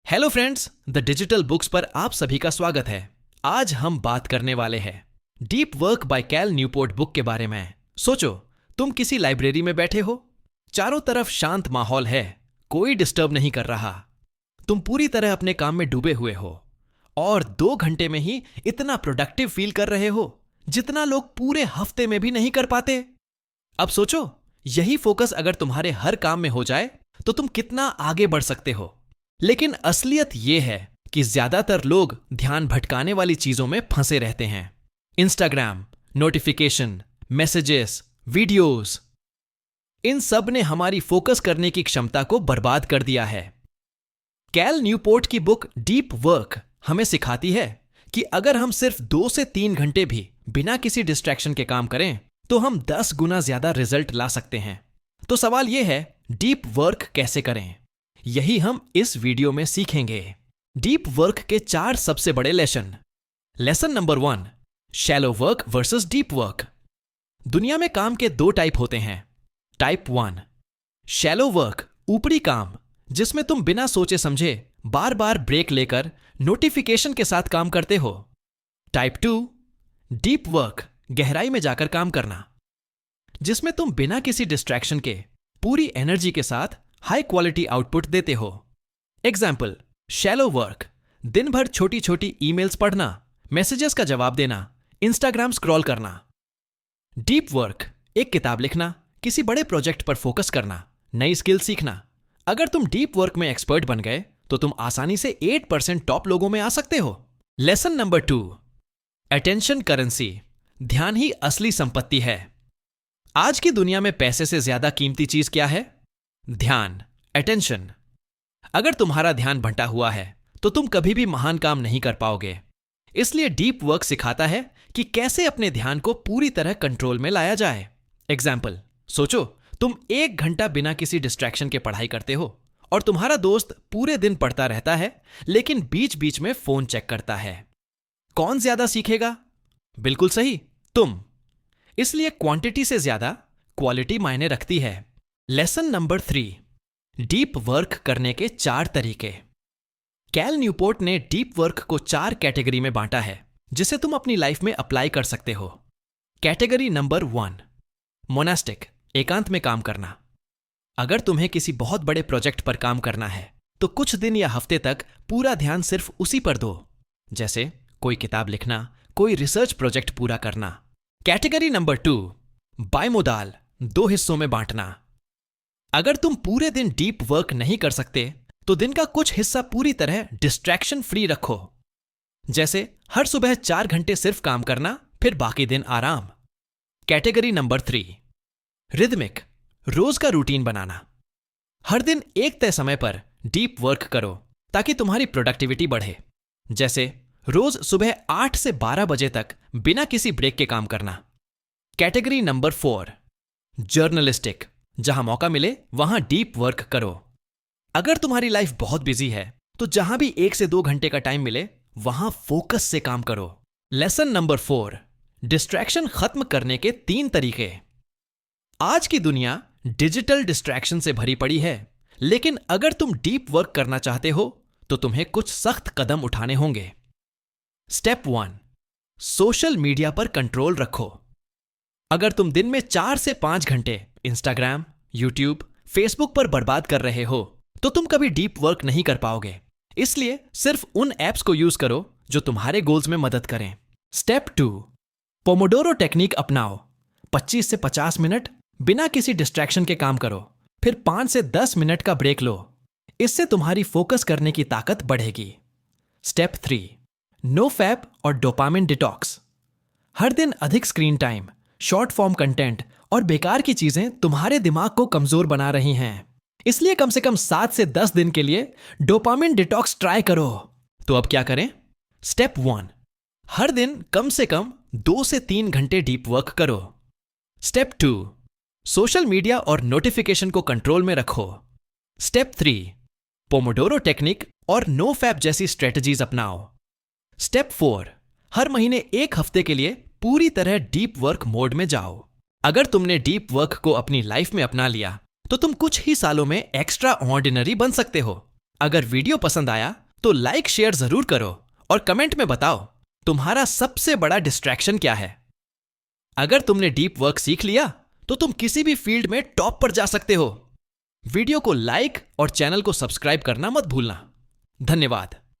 Hello friends, the digital books पर आप सभी का स्वागत है। आज हम बात करने वाले हैं deep work by Cal Newport book के बारे में। सोचो, तुम किसी लाइब्रेरी में बैठे हो, चारों तरफ शांत माहौल है, कोई डिस्टर्ब नहीं कर रहा, तुम पूरी तरह अपने काम में डूबे हुए हो और 2 घंटे में ही इतना प्रोडक्टिव फील कर रहे हो जितना लोग पूरे हफ्ते में भी नहीं कर पाते। अब सोचो, यही फोकस अगर तुम्हारे हर काम में हो जाए तो तुम कितना आगे बढ़ सकते हो। लेकिन असलियत यह है कि ज्यादातर लोग ध्यान भटकाने वाली चीजों में फंसे रहते हैं। इंस्टाग्राम, नोटिफिकेशन, मैसेजेस, वीडियोस, इन सब ने हमारी फोकस करने की क्षमता को बर्बाद कर दिया है। कैल न्यूपोर्ट की बुक डीप वर्क हमें सिखाती है कि अगर हम सिर्फ 2 से 3 घंटे भी बिना किसी डिस्ट्रैक्शन के काम करें तो हम 10 गुना ज्यादा रिजल्ट ला सकते हैं। तो सवाल यह है, डीप वर्क कैसे करें? यही हम इस वीडियो में सीखेंगे। डीप वर्क के 4 सबसे बड़े lesson. Lesson number 1, shallow work versus deep work. दुनिया में काम के 2 टाइप होते हैं। टाइप 1, शैलो वर्क, ऊपरी काम, जिसमें तुम बिना सोचे समझे बार बार ब्रेक लेकर नोटिफिकेशन के साथ काम करते हो। टाइप 2, डीप वर्क, गहराई में जाकर काम करना, जिसमें तुम बिना किसी डिस्ट्रैक्शन के पूरी एनर्जी के साथ हाई क्वालिटी आउटपुट देते हो। एग्जाम्पल, शैलो वर्क, दिन भर छोटी छोटी ईमेल्स पढ़ना, मैसेजेस का जवाब देना, इंस्टाग्राम स्क्रॉल करना। डीप वर्क, एक किताब लिखना, किसी बड़े प्रोजेक्ट पर फोकस करना, नई स्किल सीखना। अगर तुम डीप वर्क में एक्सपर्ट बन गए तो तुम आसानी से 8% टॉप लोगों में आ सकते हो। लेसन नंबर 2, अटेंशन करेंसी, ध्यान ही असली संपत्ति है। आज की दुनिया में पैसे से ज्यादा कीमती चीज क्या है? ध्यान, अटेंशन। अगर तुम्हारा ध्यान बंटा हुआ है तो तुम कभी भी महान काम नहीं कर पाओगे। इसलिए डीप वर्क सिखाता है कि कैसे अपने ध्यान को पूरी तरह कंट्रोल में लाया जाए। एग्जाम्पल, सोचो, तुम 1 घंटा बिना किसी डिस्ट्रैक्शन के पढ़ाई करते हो और तुम्हारा दोस्त पूरे दिन पढ़ता रहता है लेकिन बीच बीच में फोन चेक करता है। कौन ज्यादा सीखेगा? बिल्कुल सही, तुम। इसलिए क्वांटिटी से ज्यादा क्वालिटी मायने रखती है। लेसन नंबर 3, डीप वर्क करने के 4 तरीके। कैल न्यूपोर्ट ने डीप वर्क को 4 कैटेगरी में बांटा है जिसे तुम अपनी लाइफ में अप्लाई कर सकते हो। कैटेगरी नंबर 1, मोनास्टिक, एकांत में काम करना। अगर तुम्हें किसी बहुत बड़े प्रोजेक्ट पर काम करना है तो कुछ दिन या हफ्ते तक पूरा ध्यान सिर्फ उसी पर दो, जैसे कोई किताब लिखना, कोई रिसर्च प्रोजेक्ट पूरा करना। कैटेगरी नंबर 2, बाइमोडाल, 2 हिस्सों में बांटना। अगर तुम पूरे दिन डीप वर्क नहीं कर सकते तो दिन का कुछ हिस्सा पूरी तरह डिस्ट्रैक्शन फ्री रखो, जैसे हर सुबह 4 घंटे सिर्फ काम करना, फिर बाकी दिन आराम। कैटेगरी नंबर 3, रिदमिक, रोज का रूटीन बनाना। हर दिन एक तय समय पर डीप वर्क करो ताकि तुम्हारी प्रोडक्टिविटी बढ़े, जैसे रोज सुबह 8 से 12 बजे तक बिना किसी ब्रेक के काम करना। कैटेगरी नंबर 4, जर्नलिस्टिक, जहां मौका मिले वहां डीप वर्क करो। अगर तुम्हारी लाइफ बहुत बिजी है तो जहां भी 1 से 2 घंटे का टाइम मिले वहां फोकस से काम करो। लेसन नंबर 4, डिस्ट्रैक्शन खत्म करने के 3 तरीके। आज की दुनिया डिजिटल डिस्ट्रैक्शन से भरी पड़ी है, लेकिन अगर तुम डीप वर्क करना चाहते हो तो तुम्हें कुछ सख्त कदम उठाने होंगे। स्टेप 1, सोशल मीडिया पर कंट्रोल रखो। अगर तुम दिन में 4 से 5 घंटे इंस्टाग्राम, यूट्यूब, फेसबुक पर बर्बाद कर रहे हो तो तुम कभी डीप वर्क नहीं कर पाओगे। इसलिए सिर्फ उन ऐप्स को यूज करो जो तुम्हारे गोल्स में मदद करें। स्टेप 2, पोमोडोरो टेक्निक अपनाओ। 25 से 50 मिनट बिना किसी डिस्ट्रैक्शन के काम करो, फिर 5 से 10 मिनट का ब्रेक लो। इससे तुम्हारी फोकस करने की ताकत बढ़ेगी। स्टेप 3, नो फैप और डोपामिन डिटॉक्स। हर दिन अधिक screen time, short form content और बेकार की चीजें तुम्हारे दिमाग को कमजोर बना रही हैं। इसलिए कम से कम 7 से 10 दिन के लिए डोपामिन डिटॉक्स ट्राई करो। तो अब क्या करें? स्टेप 1, हर दिन कम से कम 2 से 3 घंटे डीप वर्क करो। स्टेप 2, सोशल मीडिया और नोटिफिकेशन को कंट्रोल में रखो। स्टेप 3, पोमोडोरो टेक्निक और नो फैप जैसी स्ट्रेटजीज अपनाओ। स्टेप 4, हर महीने 1 हफ्ते के लिए पूरी तरह डीप वर्क मोड में जाओ। अगर तुमने डीप वर्क को अपनी लाइफ में अपना लिया तो तुम कुछ ही सालों में एक्स्ट्रा ऑर्डिनरी बन सकते हो। अगर वीडियो पसंद आया तो लाइक शेयर जरूर करो और कमेंट में बताओ तुम्हारा सबसे बड़ा डिस्ट्रैक्शन क्या है। अगर तुमने डीप वर्क सीख लिया तो तुम किसी भी फील्ड में टॉप पर जा सकते हो। वीडियो को लाइक और चैनल को सब्सक्राइब करना मत भूलना। धन्यवाद।